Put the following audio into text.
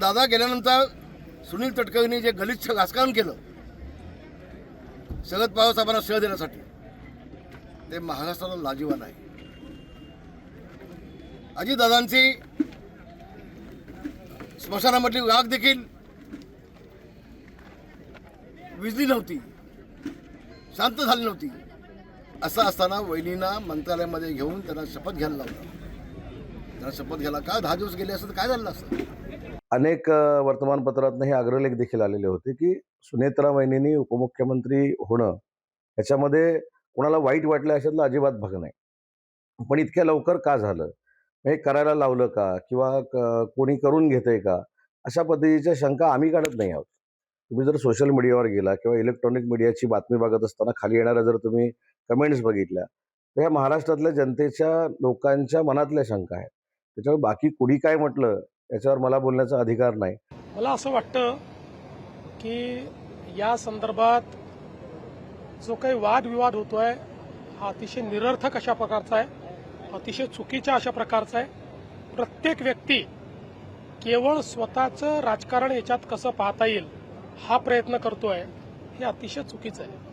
दादा गेल्यानंतर सुनील तटकरेंनी जे गलिच्छ राजकारण केलं शरद पवार साहेबांना श्रेय देण्यासाठी ते महाराष्ट्राला लाजिवान आहे. अजितदादांची स्मशानामधली राग देखील विजली नव्हती, शांत झाली नव्हती. असं असताना वहिनींना मंत्रालयामध्ये घेऊन त्यांना शपथ घ्यायला लावलं. त्यांना शपथ घ्यायला का 10 दिवस गेले असतं तर काय झालं असतं. अनेक वर्तमानपत्रातनं हे अग्रलेख देखील आलेले होते की सुनेत्रा वहिनींनी उपमुख्यमंत्री होणं याच्यामध्ये कोणाला वाईट वाटलं अशातला अजिबात भाग नाही. पण इतक्या लवकर का झालं, हे करायला लावलं का, किंवा कोणी करून घेतंय का, अशा पद्धतीच्या शंका आम्ही काढत नाही आहोत. तुम्ही जर सोशल मीडियावर गेला किंवा इलेक्ट्रॉनिक मीडियाची बातमी बघत असताना खाली येणाऱ्या जर तुम्ही कमेंट्स बघितल्या तर ह्या महाराष्ट्रातल्या जनतेच्या लोकांच्या मनातल्या शंका आहेत. त्याच्यामुळे बाकी कुणी काय म्हटलं याच्यावर मला बोलण्याचा अधिकार नाही. मला असं वाटतं की या संदर्भात जो काही वादविवाद होतोय हा अतिशय निरर्थक अशा प्रकारचा आहे, अतिशय चुकीच्या अशा प्रकारचा आहे. प्रत्येक व्यक्ती केवळ स्वतःचं राजकारण याच्यात कसं पाहता येईल हा प्रयत्न करतोय, हे अतिशय चुकीचं आहे.